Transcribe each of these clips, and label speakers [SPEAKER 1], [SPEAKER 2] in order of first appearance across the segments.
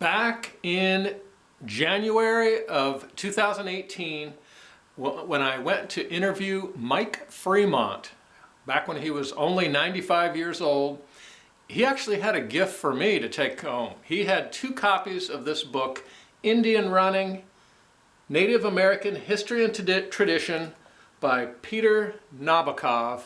[SPEAKER 1] Back in January of 2018, when I went to interview Mike Fremont, back when he was only 95 years old, he actually had a gift for me to take home. He had 2 copies of this book, Indian Running, Native American History and Tradition by Peter Nabokov.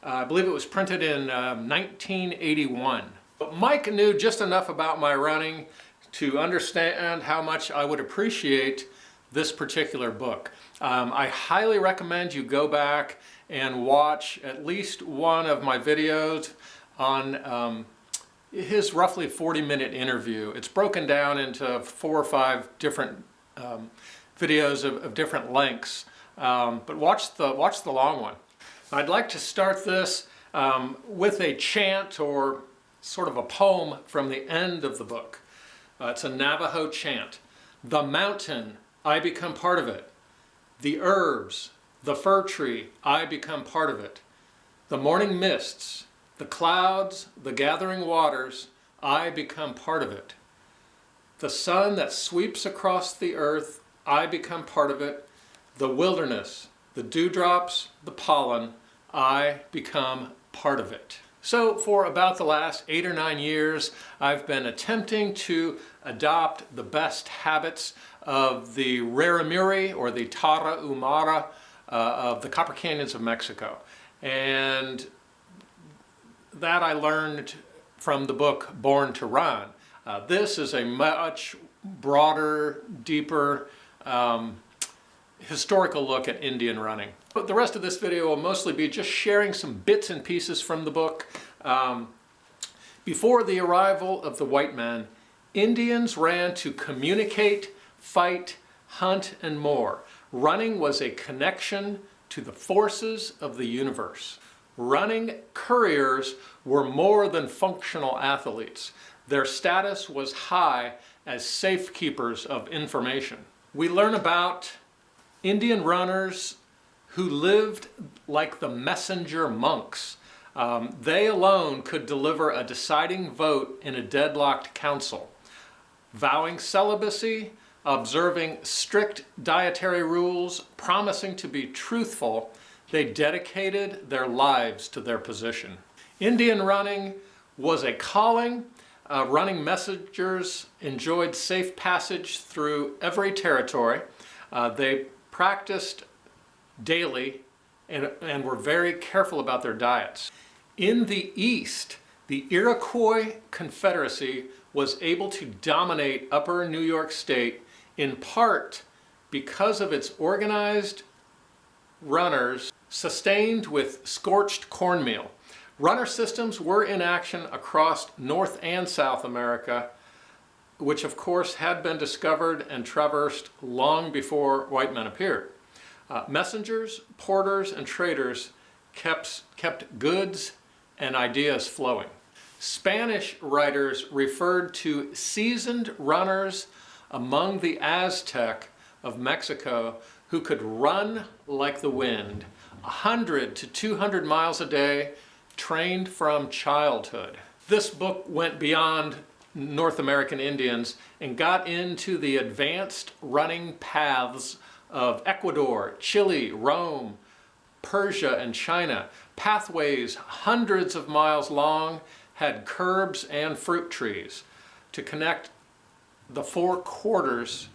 [SPEAKER 1] I believe it was printed in 1981. But Mike knew just enough about my running to understand how much I would appreciate this particular book. I highly recommend you go back and watch at least one of my videos on his roughly 40-minute interview. It's broken down into 4 or 5 different videos of different lengths, but watch the long one. I'd like to start this with a chant, or sort of a poem from the end of the book. It's a Navajo chant. The mountain, I become part of it. The herbs, the fir tree, I become part of it. The morning mists, the clouds, the gathering waters, I become part of it. The sun that sweeps across the earth, I become part of it. The wilderness, the dewdrops, the pollen, I become part of it. So for about the last 8 or 9 years, I've been attempting to adopt the best habits of the Raramuri, or the Tarahumara, of the Copper Canyons of Mexico. And that I learned from the book Born to Run. This is a much broader, deeper, historical look at Indian running. But the rest of this video will mostly be just sharing some bits and pieces from the book. Before the arrival of the white men, Indians ran to communicate, fight, hunt, and more. Running was a connection to the forces of the universe. Running couriers were more than functional athletes. Their status was high as safekeepers of information. We learn about Indian runners who lived like the messenger monks. They alone could deliver a deciding vote in a deadlocked council. Vowing celibacy, observing strict dietary rules, promising to be truthful, they dedicated their lives to their position. Indian running was a calling. Running messengers enjoyed safe passage through every territory. They practiced daily and were very careful about their diets. In the East, the Iroquois Confederacy was able to dominate upper New York State, in part because of its organized runners sustained with scorched cornmeal. Runner systems were in action across North and South America, which of course had been discovered and traversed long before white men appeared. Messengers, porters, and traders kept goods and ideas flowing. Spanish writers referred to seasoned runners among the Aztec of Mexico who could run like the wind, 100 to 200 miles a day, trained from childhood. This book went beyond North American Indians and got into the advanced running paths of Ecuador, Chile, Rome, Persia, and China. Pathways hundreds of miles long had curbs and fruit trees to connect the 4 quarters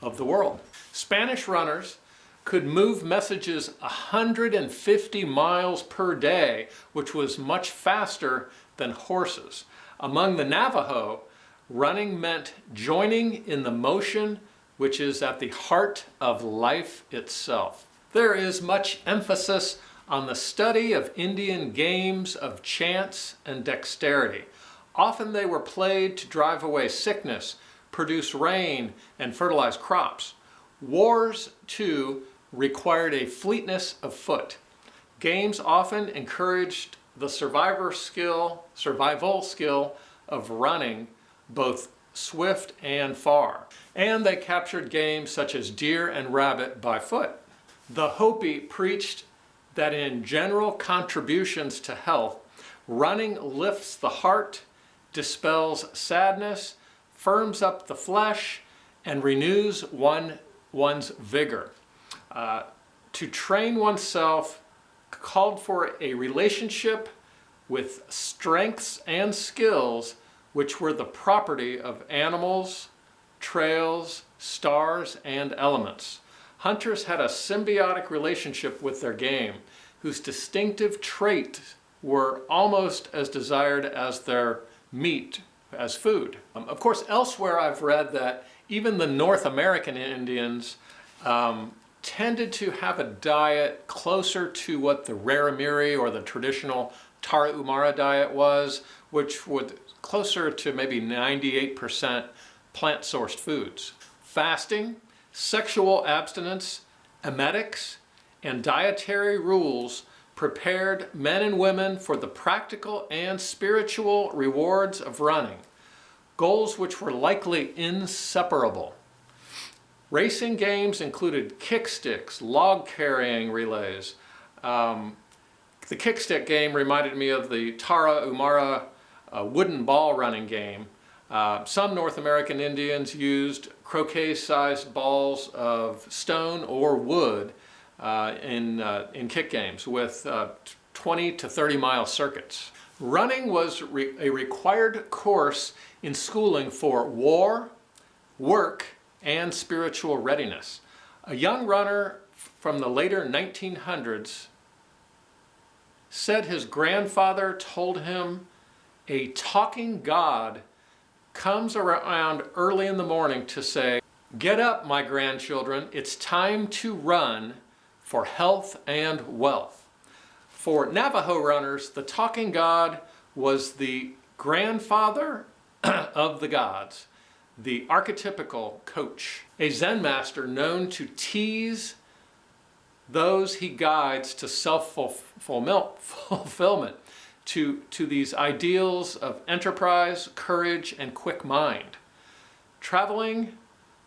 [SPEAKER 1] of the world. Spanish runners could move messages 150 miles per day, which was much faster than horses. Among the Navajo, running meant joining in the motion which is at the heart of life itself. There is much emphasis on the study of Indian games of chance and dexterity. Often they were played to drive away sickness, produce rain, and fertilize crops. Wars, too, required a fleetness of foot. Games often encouraged the survival skill of running, both swift and far. And they captured games such as deer and rabbit by foot. The Hopi preached that in general contributions to health, running lifts the heart, dispels sadness, firms up the flesh, and renews one's vigor. To train oneself called for a relationship with strengths and skills which were the property of animals, trails, stars, and elements. Hunters had a symbiotic relationship with their game, whose distinctive traits were almost as desired as their meat as food. Of course, elsewhere I've read that even the North American Indians tended to have a diet closer to what the Raramiri or the traditional Tarahumara diet was, which would closer to maybe 98% plant-sourced foods. Fasting, sexual abstinence, emetics, and dietary rules prepared men and women for the practical and spiritual rewards of running, goals which were likely inseparable. Racing games included kicksticks, log-carrying relays. The kickstick game reminded me of the Tarahumara wooden ball running game. Some North American Indians used croquet-sized balls of stone or wood in kick games with 20 to 30-mile circuits. Running was a required course in schooling for war, work, and spiritual readiness. A young runner from the later 1900s said his grandfather told him, "A talking God comes around early in the morning to say, 'Get up, my grandchildren, it's time to run for health and wealth.'" For Navajo runners, the talking God was the grandfather of the gods, the archetypical coach, a Zen master known to tease those he guides to self-fulfillment, to these ideals of enterprise, courage, and quick mind. Traveling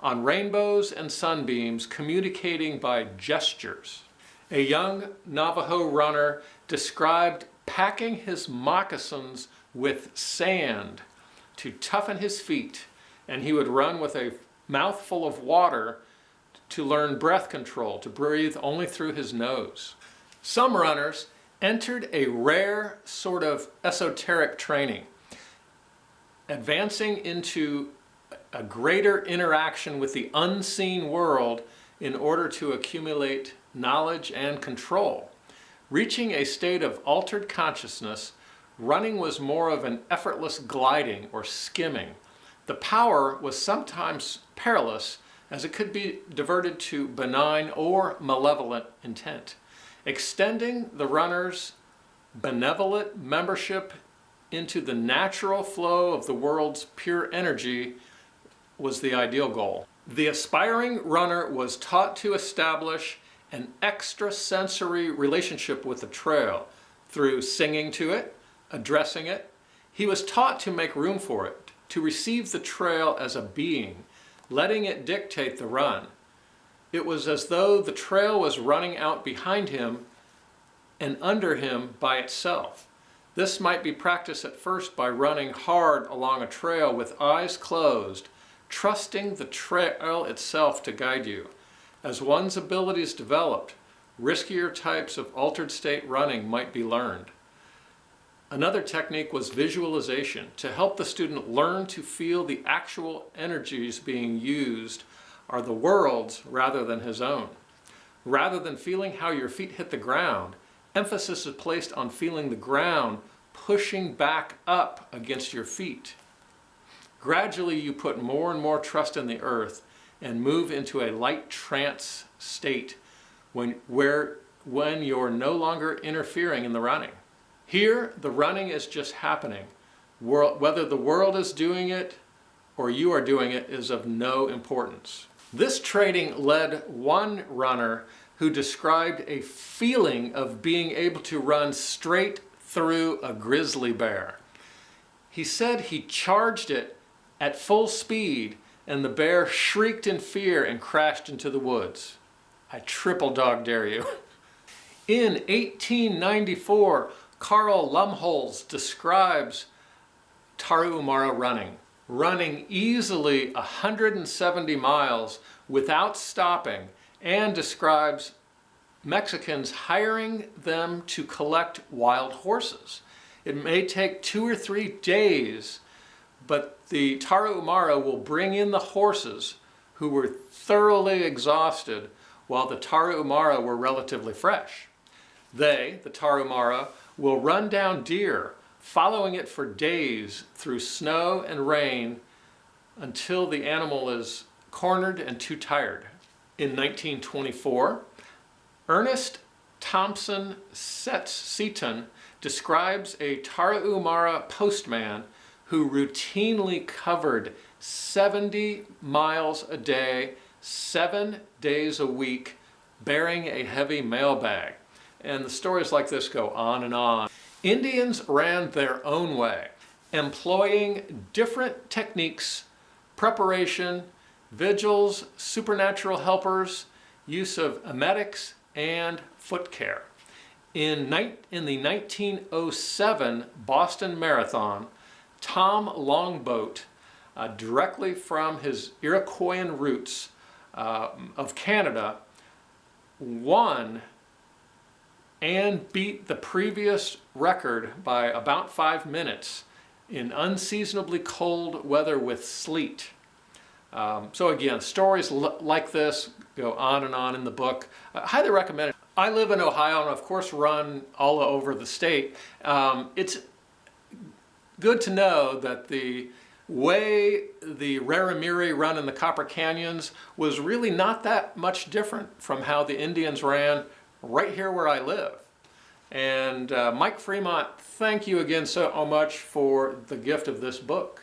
[SPEAKER 1] on rainbows and sunbeams, communicating by gestures. A young Navajo runner described packing his moccasins with sand to toughen his feet, and he would run with a mouthful of water to learn breath control, to breathe only through his nose. Some runners entered a rare sort of esoteric training, advancing into a greater interaction with the unseen world in order to accumulate knowledge and control. Reaching a state of altered consciousness, running was more of an effortless gliding or skimming. The power was sometimes perilous, as it could be diverted to benign or malevolent intent. Extending the runner's benevolent membership into the natural flow of the world's pure energy was the ideal goal. The aspiring runner was taught to establish an extrasensory relationship with the trail through singing to it, addressing it. He was taught to make room for it, to receive the trail as a being, letting it dictate the run. It was as though the trail was running out behind him and under him by itself. This might be practiced at first by running hard along a trail with eyes closed, trusting the trail itself to guide you. As one's abilities developed, riskier types of altered state running might be learned. Another technique was visualization, to help the student learn to feel the actual energies being used are the world's rather than his own. Rather than feeling how your feet hit the ground, emphasis is placed on feeling the ground pushing back up against your feet. Gradually, you put more and more trust in the earth and move into a light trance state when you're no longer interfering in the running. Here, the running is just happening. Whether the world is doing it or you are doing it is of no importance. This training led one runner who described a feeling of being able to run straight through a grizzly bear. He said he charged it at full speed and the bear shrieked in fear and crashed into the woods. I triple dog dare you. In 1894, Carl Lumholtz describes Tarahumara running. running easily 170 miles without stopping, and describes Mexicans hiring them to collect wild horses. It may take 2 or 3 days, but the Tarahumara will bring in the horses who were thoroughly exhausted while the Tarahumara were relatively fresh. They, the Tarahumara, will run down deer, following it for days through snow and rain until the animal is cornered and too tired. In 1924, Ernest Thompson Seton describes a Tarahumara postman who routinely covered 70 miles a day, 7 days a week, bearing a heavy mailbag. And the stories like this go on and on. Indians ran their own way, employing different techniques, preparation, vigils, supernatural helpers, use of emetics, and foot care. In the 1907 Boston Marathon, Tom Longboat, directly from his Iroquoian roots of Canada, won and beat the previous record by about 5 minutes in unseasonably cold weather with sleet. So again, stories like this go on and on in the book. I highly recommend it. I live in Ohio and of course run all over the state. It's good to know that the way the Raramiri run in the Copper Canyons was really not that much different from how the Indians ran right here where I live. And Mike Fremont, thank you again so much for the gift of this book.